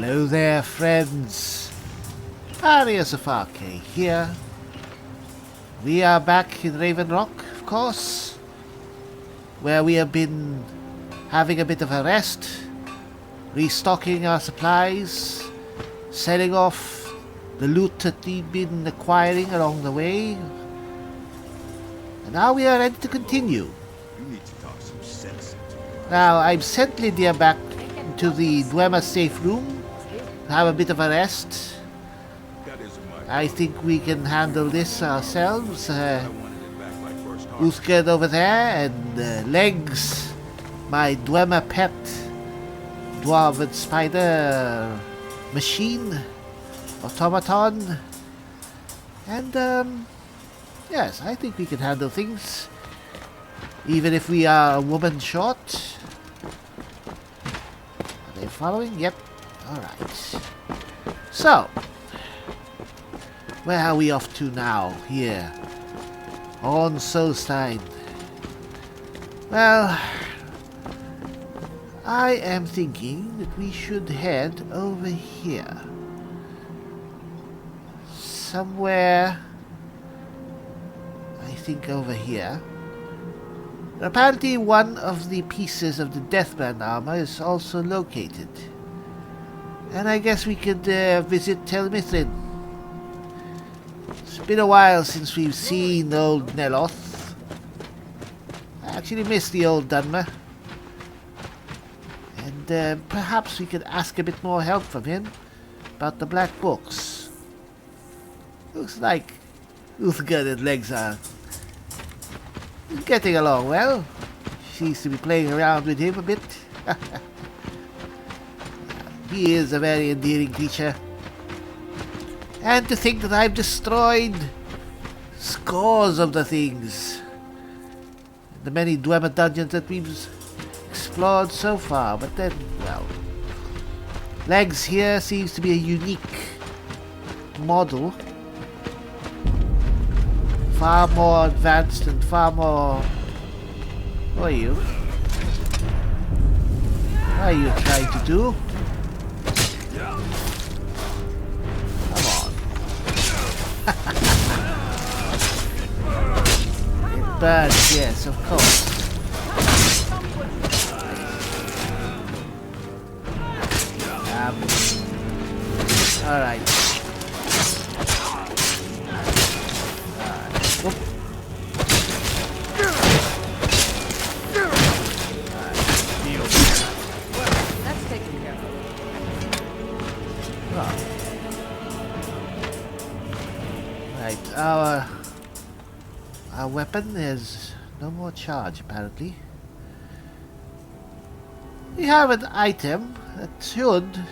Hello there, friends. Aries of Arkay here. We are back in Raven Rock, of course, where we have been having a bit of a rest, restocking our supplies, selling off the loot that we've been acquiring along the way. And now we are ready to continue. You need to talk some sense into me. Now, I've sent Lydia back to the Dwemer safe room to have a bit of a rest. That isn't my fault. I think we can handle this ourselves. I wanted it back my first heart. Usked over there, and Legs, my Dwemer pet, Dwarven spider machine, automaton. And, yes, I think we can handle things, even if we are a woman short. Are they following? Yep. Alright. So, where are we off to now? Here. On Solstein. Well, I am thinking that we should head over here. Somewhere, I think over here. Apparently one of the pieces of the Deathbrand armor is also located. And I guess we could visit Tel Mithryn. It's been a while since we've seen old Neloth. I actually miss the old Dunmer. And perhaps we could ask a bit more help from him about the Black Books. Looks like Uthgard and Legs are getting along well. She seems to be playing around with him a bit. He is a very endearing creature. And to think that I've destroyed scores of the things. The many Dwemer dungeons that we've explored so far. But then, well, Legs here seems to be a unique model. Far more advanced and far more... Who are you? What are you trying to do? Come on. It burns, yes, of course. Alright. That's taken care of. Right, our weapon is no more charge apparently. We have an item that should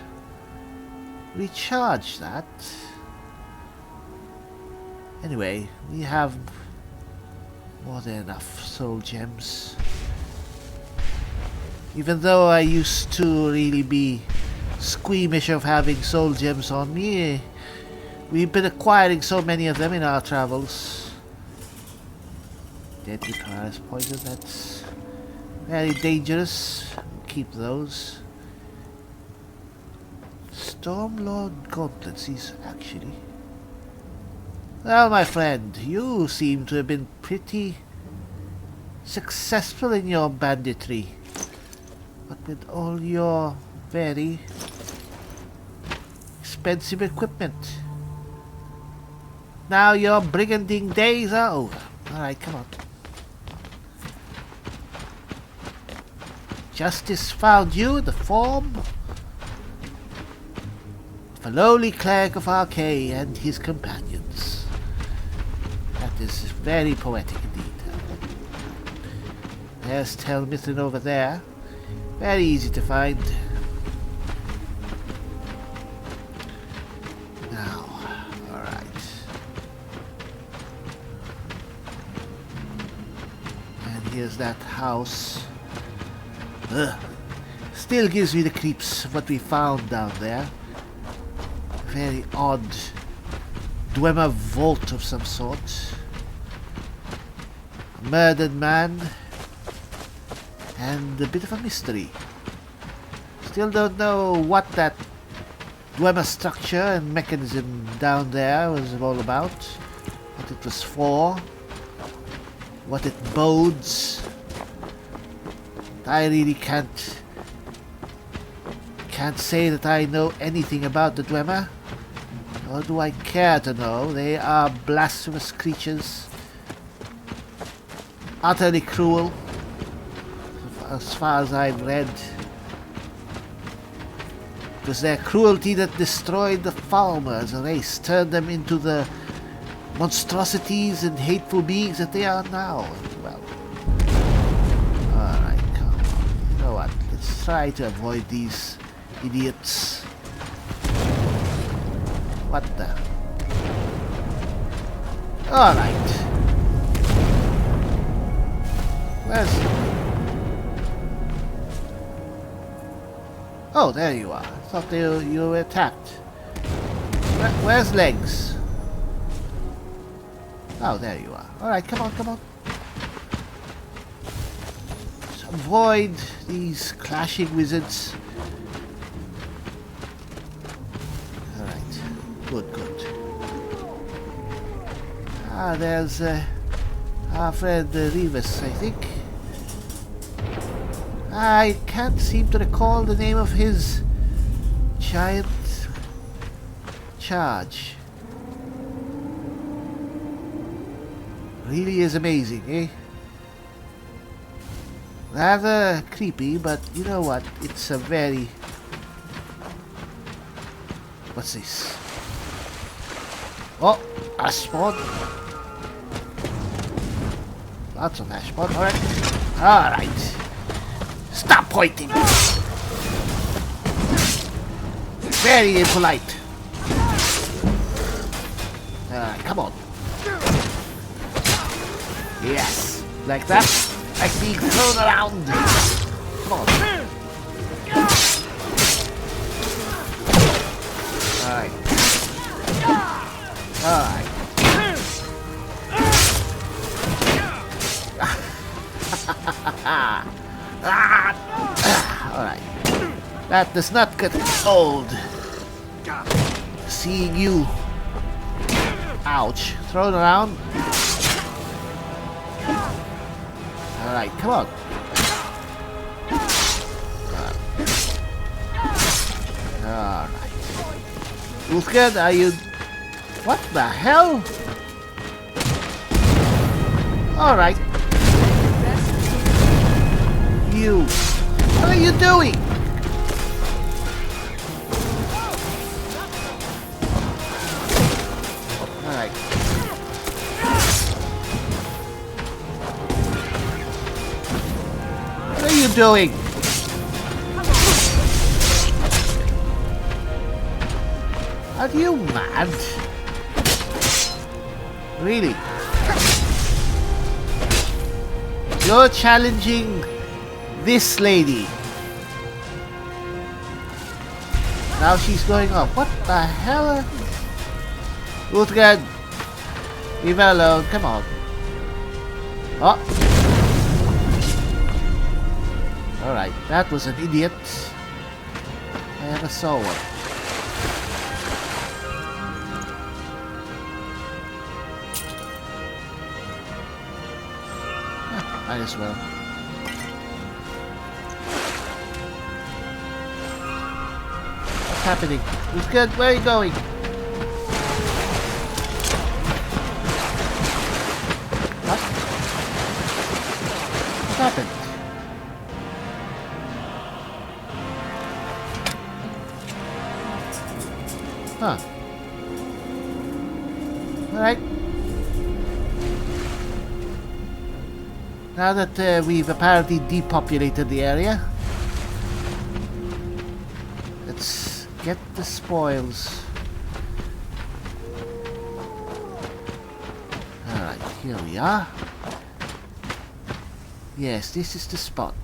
recharge that. Anyway, we have more than enough soul gems. Even though I used to really be squeamish of having soul gems on me, we've been acquiring so many of them in our travels. Deadly Polaris poison, that's very dangerous. Keep those. Stormlord gauntlets, these actually. Well, my friend, you seem to have been pretty successful in your banditry. But with all your very expensive equipment. Now your briganding days are over. Alright, come on. Justice found you in the form of a lowly Cleric of Arkay and his companions. That is very poetic indeed. There's Tel Mithryn over there. Very easy to find. Now, alright. And here's that house. Ugh. Still gives me the creeps of what we found down there. Very odd Dwemer vault of some sort. A murdered man. And a bit of a mystery. Still don't know what that Dwemer structure and mechanism down there was all about. What it was for. What it bodes. I really can't say that I know anything about the Dwemer. Nor do I care to know. They are blasphemous creatures. Utterly cruel. As far as I've read. It was their cruelty that destroyed the Falmer as a race, turned them into the monstrosities and hateful beings that they are now. Well, alright, come on. You know what? Let's try to avoid these idiots. What the? Alright. Where's... Oh, there you are. I thought you were attacked. Where's legs? Oh, there you are. Alright, come on, come on. Just avoid these clashing wizards. Alright. Good, good. Ah, there's our friend Revis, I think. I can't seem to recall the name of his giant charge. Really is amazing, eh? Rather creepy, but you know what? It's a very... What's this? Oh, ash spawn. Lots of ash spawn. Alright. Alright. Stop pointing! Very impolite. Come on. Yes. Like that. Like being thrown around. Come on. Alright. Alright. Alright. That does not get old. Seeing you. Ouch. Thrown around. Alright, come on. Alright. Lukaszczyk, are you... What the hell? Alright. You. What are you doing? Alright. What are you doing? Are you mad? Really? You're challenging this lady. Now she's going off. What the hell? Lukaszczyk, leave her alone. Come on. Oh. Alright, that was an idiot. I never saw one. Might as well. What's happening? Lukaszczyk, where are you going? What? What happened? Huh. Alright. Now that we've apparently depopulated the area, let's get the spoils. Alright, here we are. Yes, this is the spot.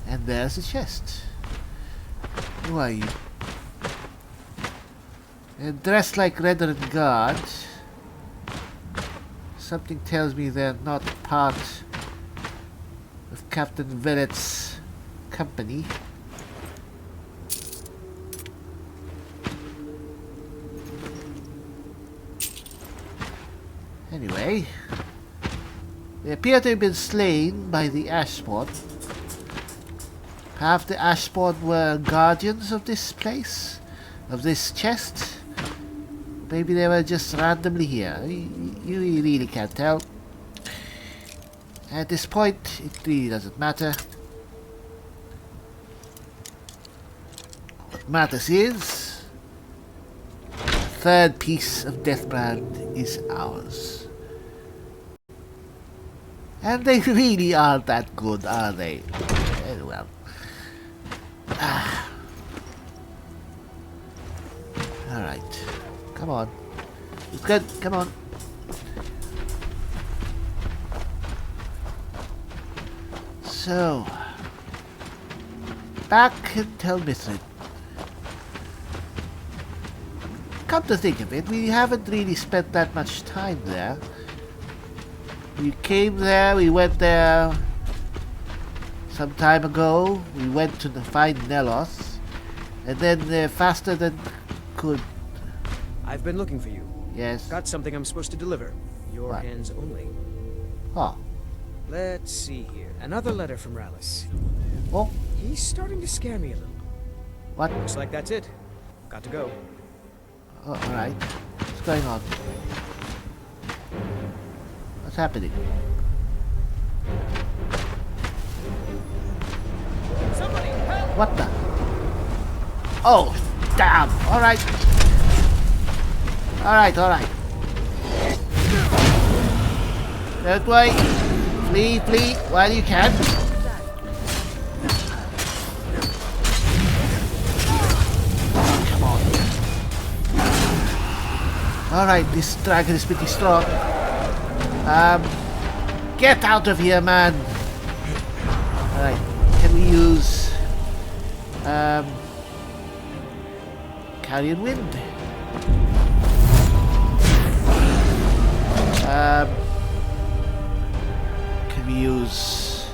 And there's the chest. Who are you? Dressed like Reverend Guard. Something tells me they're not part of Captain Vellet's company. Anyway, they appear to have been slain by the Ashspawn. Perhaps the Ashspawn were guardians of this place, of this chest. Maybe they were just randomly here. You really can't tell. At this point, it really doesn't matter. What matters is the third piece of Deathbrand is ours. And they really aren't that good, are they? Very well. Alright. Come on. It's good. Come on. So, back in Tel Mithril. Come to think of it, we haven't really spent that much time there. We came there, we went there some time ago. We went to find Nelos, and then faster than could. I've been looking for you. Yes. Got something I'm supposed to deliver. Your What? hands only. Oh. Let's see here. Another letter from Rallis. Oh. He's starting to scare me a little. What? Looks like that's it. Got to go. Oh, alright. What's going on? What's happening? Somebody help! What the? Oh, damn! Alright. Alright. That way. Flee while you can. Come on. Alright, this dragon is pretty strong. Get out of here, man. Alright, can we use Carrion Wind? Can we use...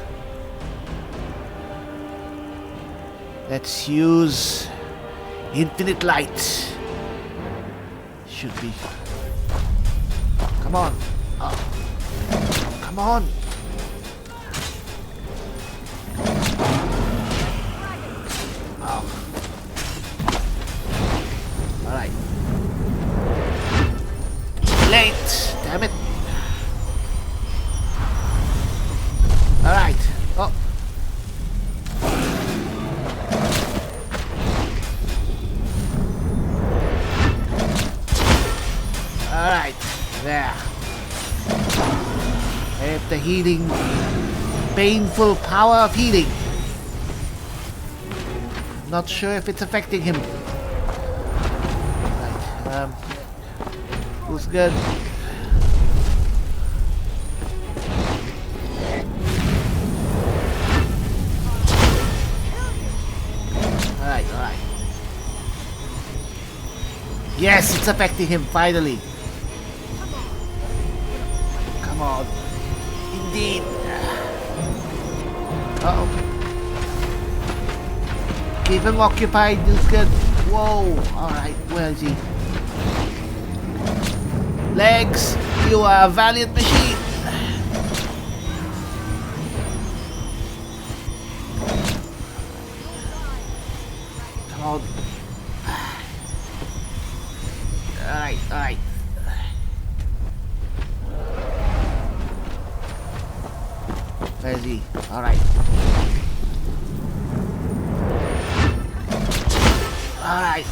Let's use Infinite Light. Should be. Come on. Oh. Come on. Oh. Alright. Late. Damn it. Alright. Oh. Alright. There. I have the healing. Painful power of healing. Not sure if it's affecting him. Right. Who's good? Alright. Yes, it's affecting him finally. Come on. Indeed. Uh-oh. Keep him occupied, this good. Whoa. Alright, where is he? Legs, you are a valiant machine. Come on. Alright. Where is he? Alright. Alright.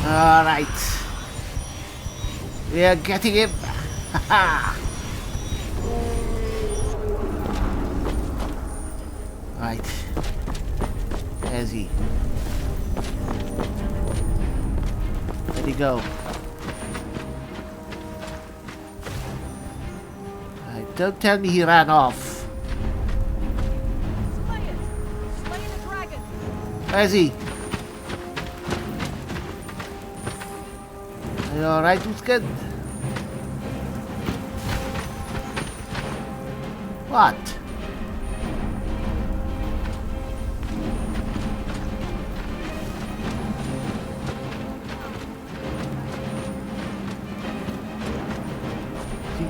Alright. We are getting him. Right. Where's he? Where'd he go? Right, don't tell me he ran off. Slay the dragon. Where's he? Are you alright, who's good? What?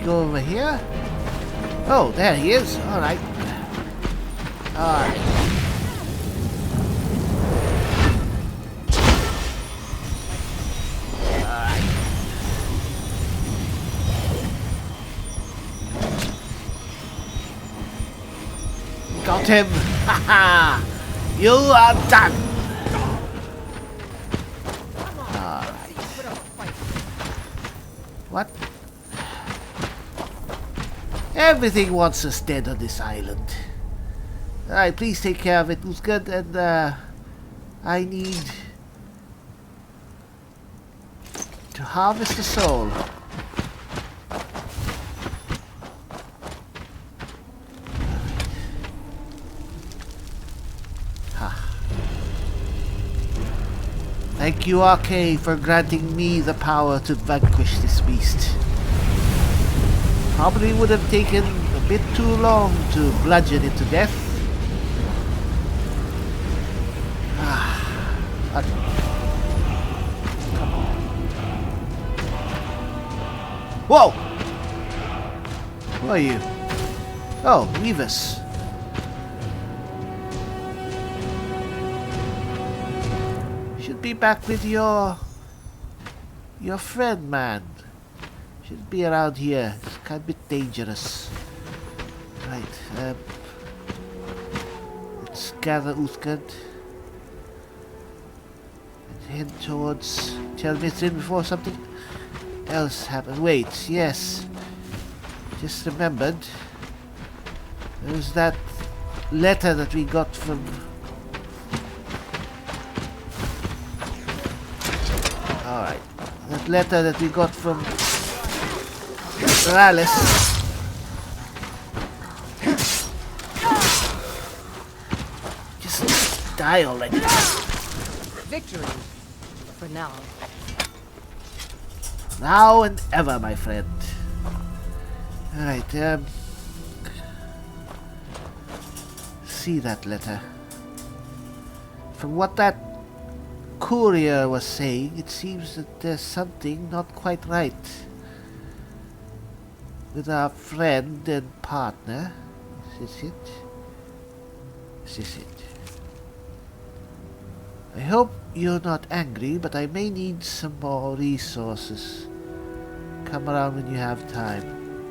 go over here. Oh, there he is. Alright. Alright. Got him! Haha! You are done! Alright. What? Everything wants us dead on this island. Alright, please take care of it. It was good, and I need to harvest the soul. Thank you, Arkay, for granting me the power to vanquish this beast. Probably would have taken a bit too long to bludgeon it to death. Come on. Whoa! Who are you? Oh, Revis. Should be back with your friend, man. Should be around here. It's kind of a bit dangerous. Right, let's gather Uthgard and head towards Telmithrin before something else happens. Wait, yes. Just remembered. There's that letter that we got from... Alright. That letter that we got from Rallis. Just die already. Victory. For now. Now and ever, my friend. Alright, see that letter. From what that courier was saying, it seems that there's something not quite right with our friend and partner. Is this it? Is this it? I hope you're not angry, but I may need some more resources. Come around when you have time.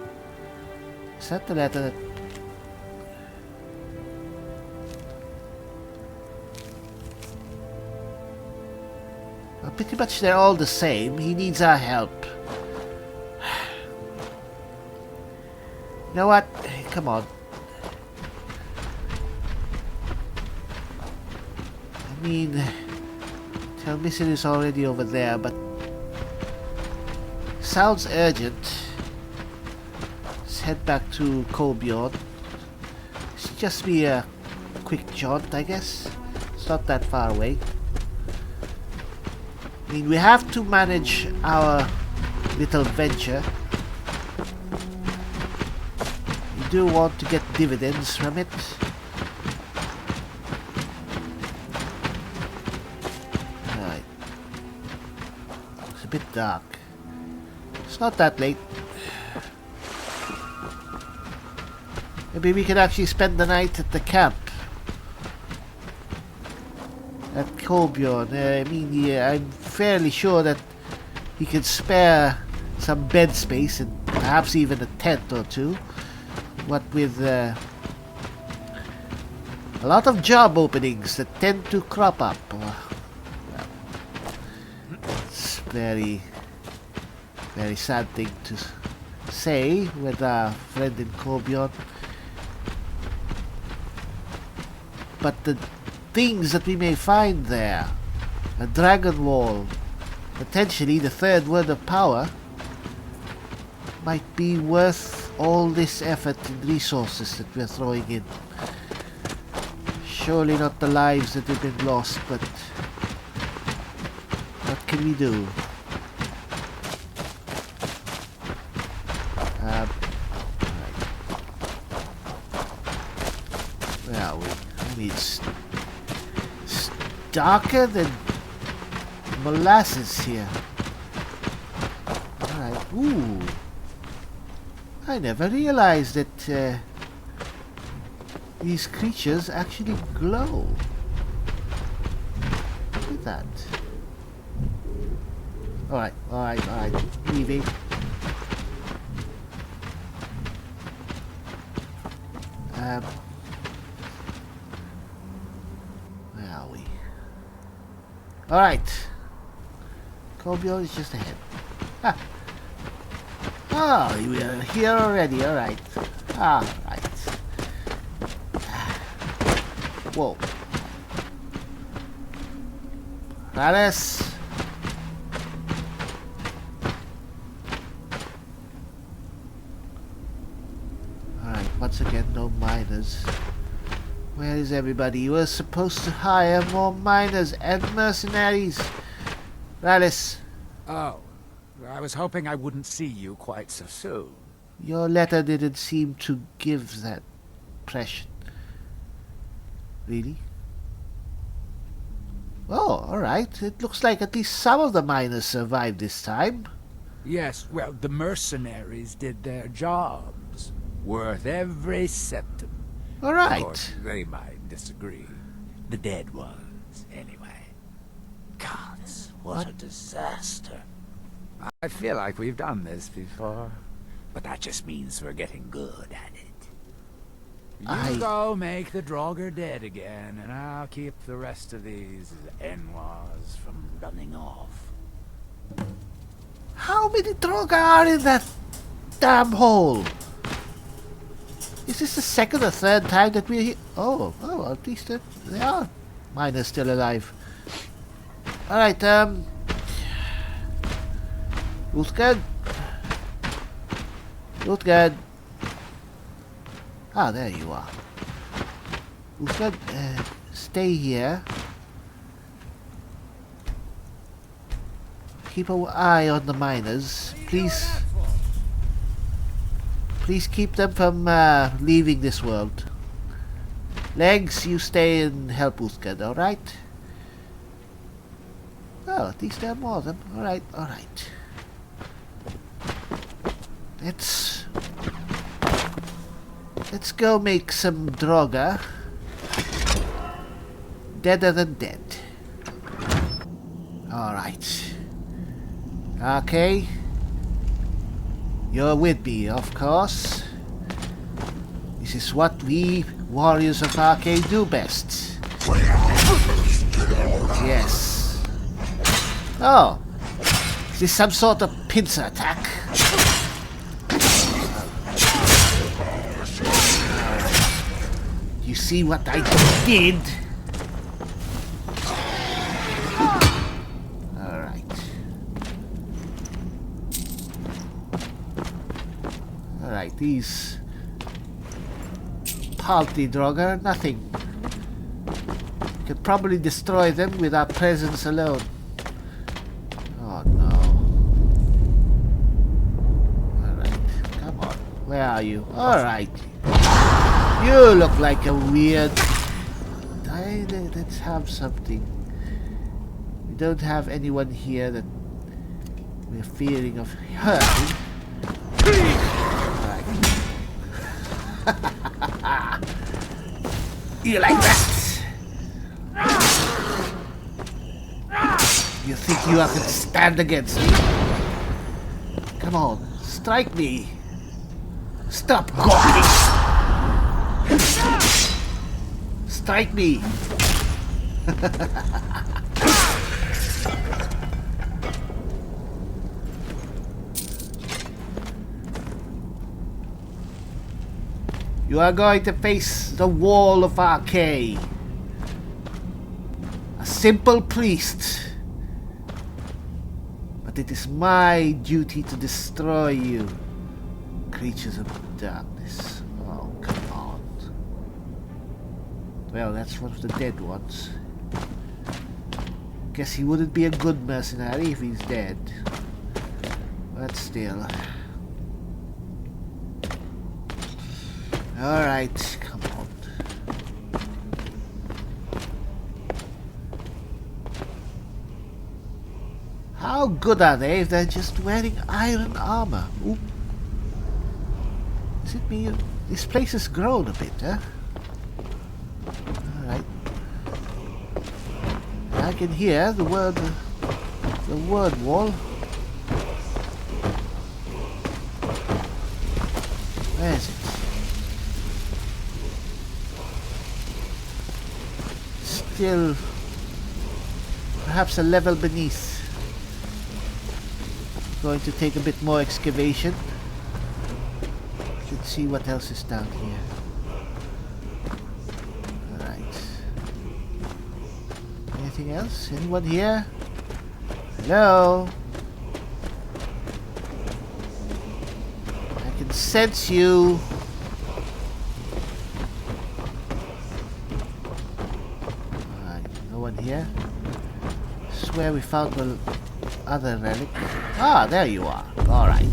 Is that the letter that... Well, pretty much they're all the same. He needs our help. You know what? Come on. I mean, Telmithrin is already over there, but sounds urgent. Let's head back to Kolbjorn. It's just be a quick jaunt, I guess. It's not that far away. I mean, we have to manage our little venture. We do want to get dividends from it. Alright. It's a bit dark. It's not that late. Maybe we could actually spend the night at the camp. At Kolbjorn. I mean, yeah, I'm fairly sure that he can spare some bed space and perhaps even a tent or two. What with a lot of job openings that tend to crop up. Well, it's very, very sad thing to say with our friend in Kolbjorn. But the things that we may find there, a dragon wall, potentially the third word of power, might be worth all this effort and resources that we're throwing in. Surely not the lives that have been lost, but what can we do? Right. Well, we need it's darker than molasses here. Alright, ooh. I never realized that these creatures actually glow. Look at that. Alright, alright, alright. Leaving. Where are we? Alright. Cobio is just ahead. Ah. Oh, we are here already, alright. Alright. Whoa. Alice. Alright, once again, no miners. Where is everybody? You were supposed to hire more miners and mercenaries. Alice. Oh, I was hoping I wouldn't see you quite so soon. Your letter didn't seem to give that impression. Really? Oh, alright. It looks like at least some of the miners survived this time. Yes, well, the mercenaries did their jobs. Worth every septim. Alright. Of course, they might disagree. The dead ones, anyway. Gods, what a disaster. I feel like we've done this before, but that just means we're getting good at it. You go make the Draugr dead again, and I'll keep the rest of these Enwas from running off. How many Draugr are in that damn hole? Is this the second or third time that we're here? Oh, at least they are miners still alive. Alright, Lukaszczyk. Lukaszczyk. Ah, there you are. Lukaszczyk, stay here. Keep an eye on the miners. Please keep them from leaving this world. Legs, you stay and help Lukaszczyk, alright? Oh, at least there are more of them. Alright, alright. Let's go make some Draugr. Deader than dead. Alright. Okay. You're with me, of course. This is what we warriors of Arkay do best. Yes. Oh. Is this some sort of pincer attack? You see what I did? Alright, these paltry Draugr are nothing. We could probably destroy them with our presence alone. Oh no. Alright, come on. Where are you? Alright. You look like a weird... Let's have something. We don't have anyone here that we're fearing of hurting. You like that? You think you can stand against me? Come on, strike me. Stop gawking. Strike me. You are going to face the wall of Arkay. A simple priest. But it is my duty to destroy you. Creatures of darkness. Oh, come on. Well, that's one of the dead ones. Guess he wouldn't be a good mercenary if he's dead. But still. Alright, come on. How good are they if they're just wearing iron armor? Ooh. Is it me? This place has grown a bit, huh? Alright. I can hear the word wall. Where is it? Still perhaps a level beneath. Going to take a bit more excavation. Let's see what else is down here. Alright. Anything else? Anyone here? Hello? I can sense you. Alright, no one here. Swear we found the other relic. Ah, there you are. Alright.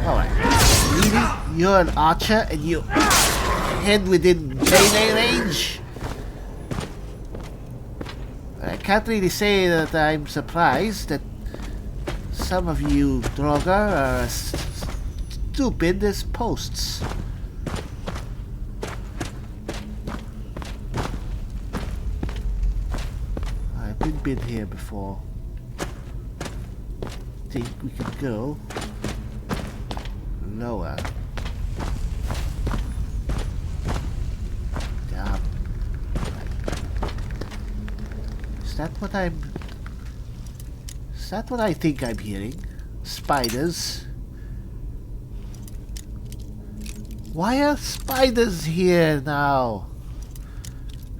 Alright. Really? You're an archer and you head within melee range? I can't really say that I'm surprised that some of you Draugr are as stupid as posts. I've been here before. Think we can go lower. Down. Is that what I think I'm hearing? Spiders? Why are spiders here now?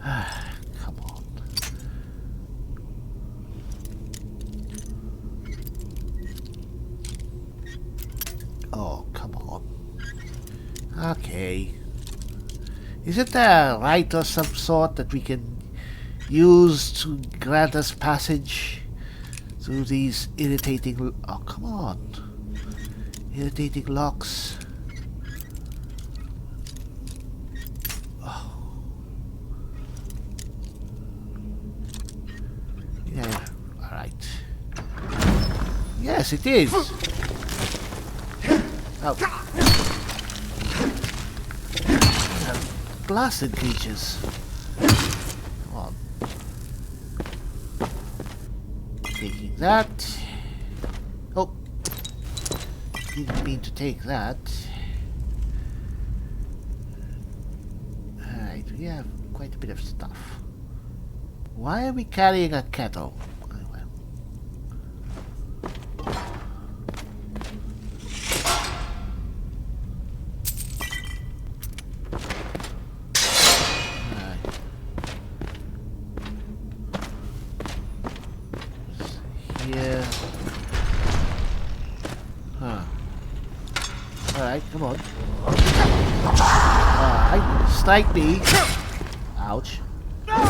Come on. Oh, come on. Okay. Is it a right of some sort that we can use to grant us passage through these irritating... Oh, come on. Irritating locks. Oh. Yeah, alright. Yes, it is. Oh. Blasted creatures. Come on. Taking that. Oh. Didn't mean to take that. Alright, we have quite a bit of stuff. Why are we carrying a kettle? Come on. Alright, strike me. Ouch. Alright,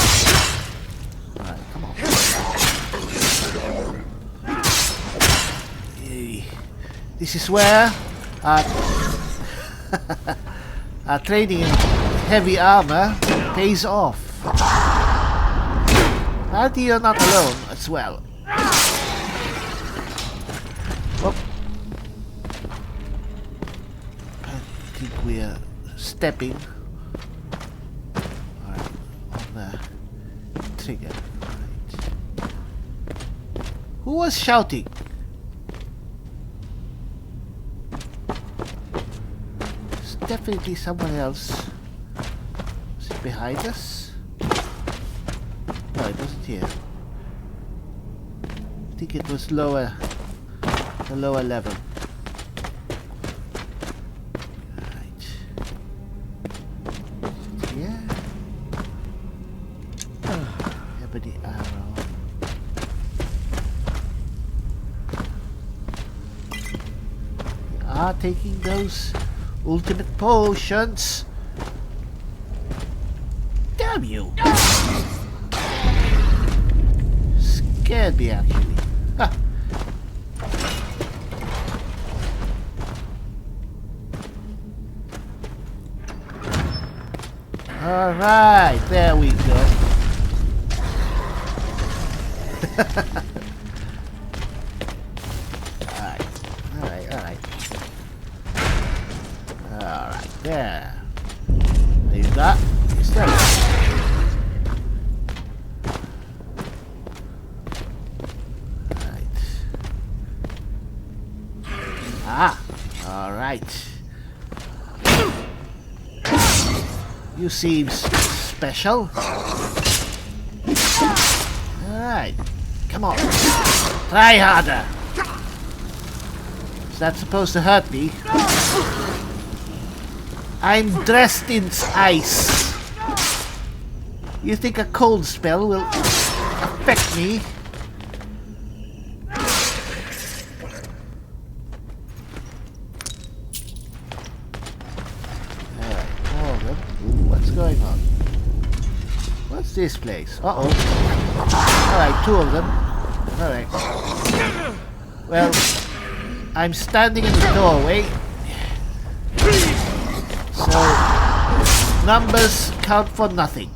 come on. Hey. This is where our training in heavy armor pays off. Apparently you're not alone as well. We're stepping on the trigger. Right. Who was shouting? It's definitely someone else. Is it behind us? No, it wasn't here. I think it was lower, the lower level. Taking those ultimate potions. Damn you! Scared me actually. Ha. Alright, there we go. Ah, alright. You seem special. Alright. Come on. Try harder. Is that supposed to hurt me? I'm dressed in ice. You think a cold spell will affect me? Alright, more of them. Ooh, what's going on? What's this place? Uh-oh. Alright, 2 of them. Alright. Well, I'm standing in the doorway. So, numbers count for nothing.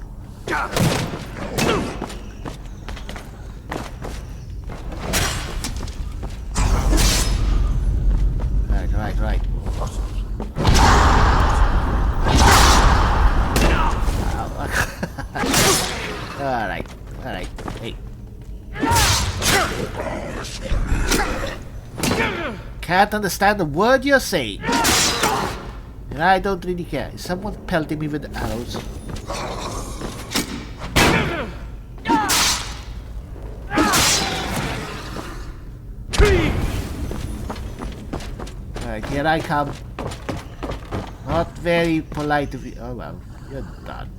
Right. Alright. Hey. Can't understand the word you're saying. And I don't really care. Is someone pelting me with arrows? Alright, here I come. Not very polite of you. Oh well, you're done.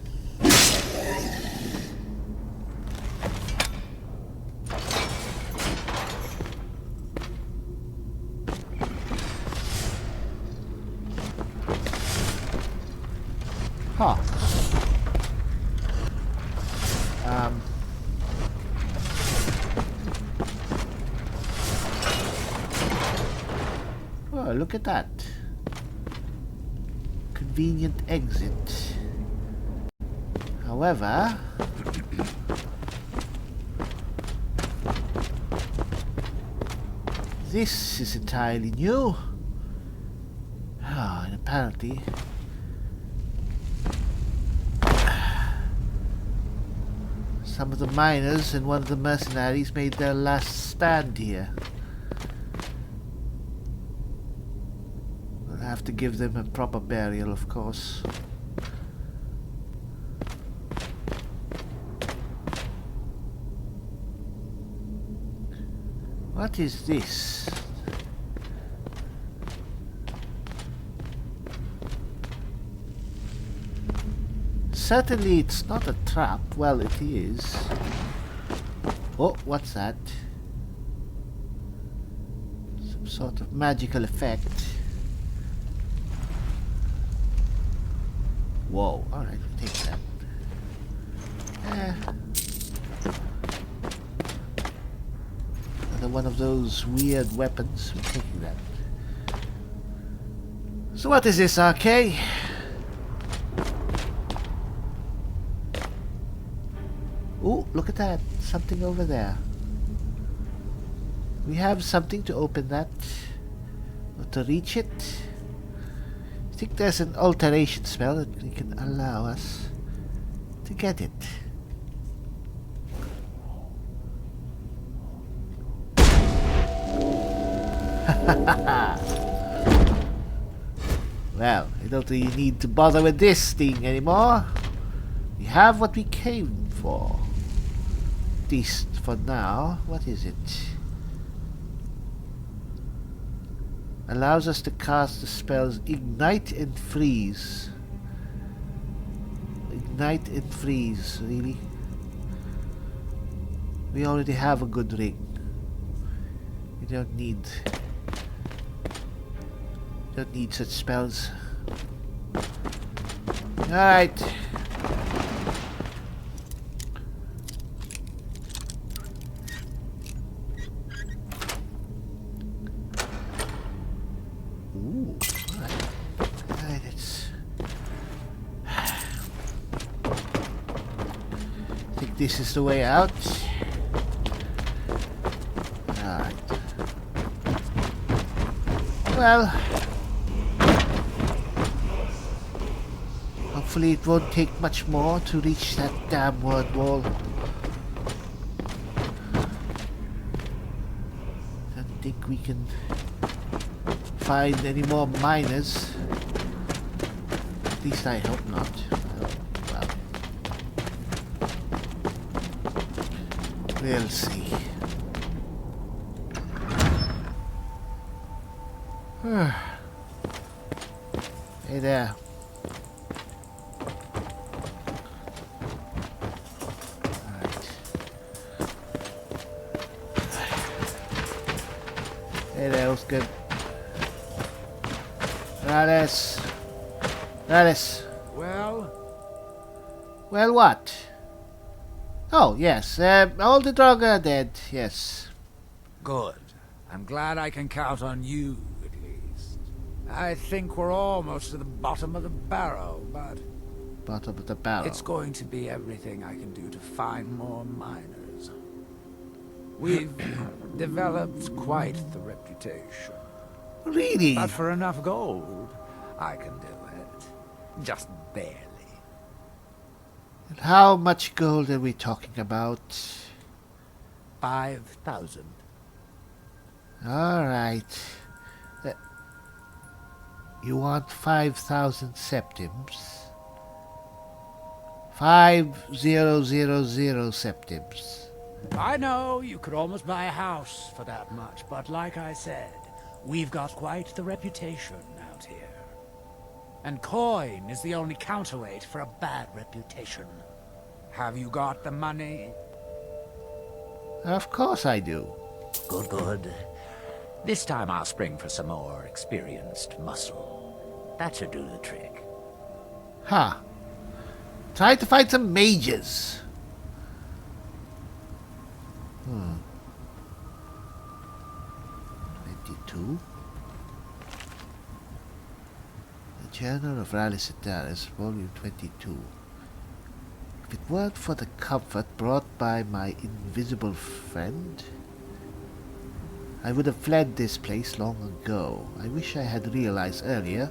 Huh. Oh, look at that. Convenient exit. However, this is entirely new. And apparently some of the miners and one of the mercenaries made their last stand here. We'll have to give them a proper burial, of course. What is this? Certainly it's not a trap. Well, it is. Oh, what's that? Some sort of magical effect. Whoa, alright, we'll take that. Another one of those weird weapons. We're taking that. So what is this, Arkay? Oh, look at that. Something over there. We have something to open that. Or to reach it. I think there's an alteration spell that can allow us to get it. Well, I don't really need to bother with this thing anymore. We have what we came for. At least for now. What is it? Allows us to cast the spells Ignite and Freeze. Ignite and Freeze, really? We already have a good ring. We don't need such spells. Alright. Ooh, alright. Alright, it's... I think this is the way out. Alright. Well... hopefully it won't take much more to reach that damn word wall. Don't think we can find any more miners. At least I hope not. Well, we'll see. Hey there. Hey there, what's good? Alice. Well, Well, what? Oh, yes. All the drug are dead, yes. good. I'm glad I can count on you, at least. I think we're almost to the bottom of the barrel, but Bottom of the barrel. it's going to be everything I can do to find more miners. We've developed quite the reputation. Really? But for enough gold, I can do it. Just barely. And how much gold are we talking about? 5,000. Alright. You want 5,000 septims? 5,000 septims. I know you could almost buy a house for that much, but like I said, we've got quite the reputation out here. And coin is the only counterweight for a bad reputation. Have you got the money? Of course I do. Good, good. This time I'll spring for some more experienced muscle. That should do the trick. Huh. Try to find some mages. 22. The Journal of Aries Valorus, Volume 22. If it weren't for the comfort brought by my invisible friend, I would have fled this place long ago. I wish I had realized earlier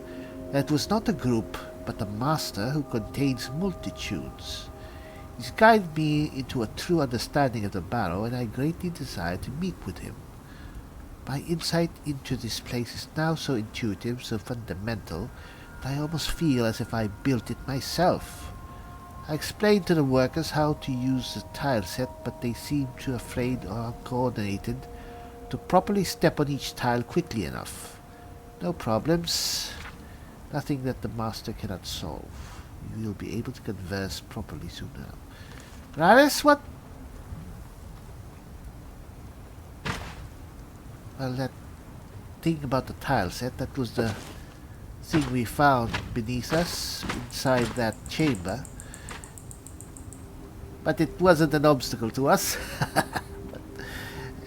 that it was not a group, but a master who contains multitudes. He's guided me into a true understanding of the barrow, and I greatly desire to meet with him. My insight into this place is now so intuitive, so fundamental, that I almost feel as if I built it myself. I explained to the workers how to use the tile set, but they seemed too afraid or uncoordinated to properly step on each tile quickly enough. No problems. Nothing that the master cannot solve. You will be able to converse properly soon now. Alice, what? Well, that thing about the tile set, that was the thing we found beneath us, inside that chamber. But it wasn't an obstacle to us.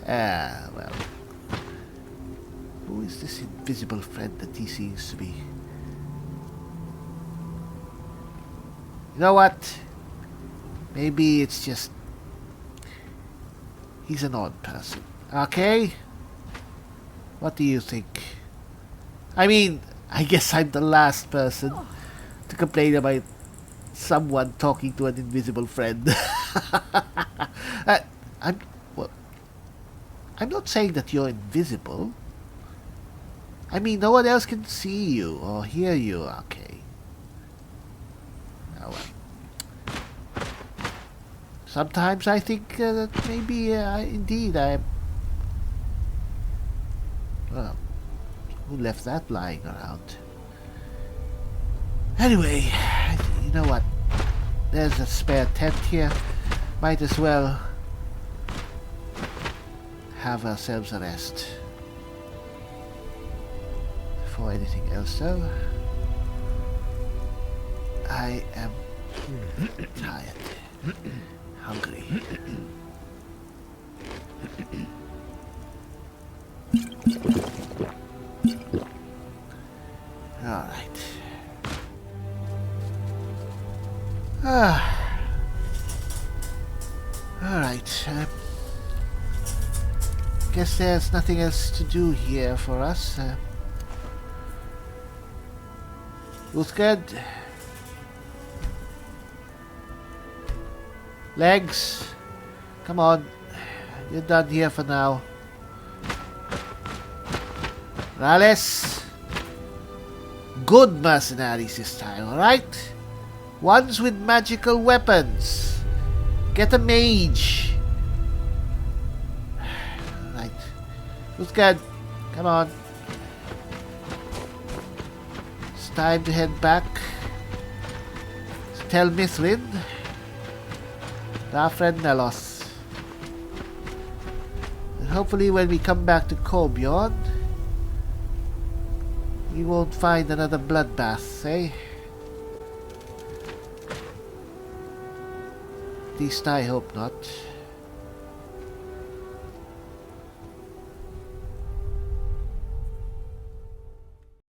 Well. Who is this invisible friend that he seems to be? You know what? Maybe it's just... he's an odd person. Okay? What do you think? I mean, I guess I'm the last person to complain about someone talking to an invisible friend. I'm not saying that you're invisible. I mean, no one else can see you or hear you, okay? Oh well. Sometimes I think that maybe indeed I am... Well, who left that lying around? Anyway, you know what? There's a spare tent here. Might as well have ourselves a rest. Before anything else though, I am tired, hungry. Alright. Alright. Guess there's nothing else to do here for us. Looks good. Legs, come on. You're done here for now. Alice. good mercenaries this time, alright? Ones with magical weapons. Get a mage. Right. Who's good? Come on. It's time to head back. Tell Mithrin. Our friend Nelos. And hopefully when we come back to Corbion, we won't find another bloodbath, eh? At least I hope not.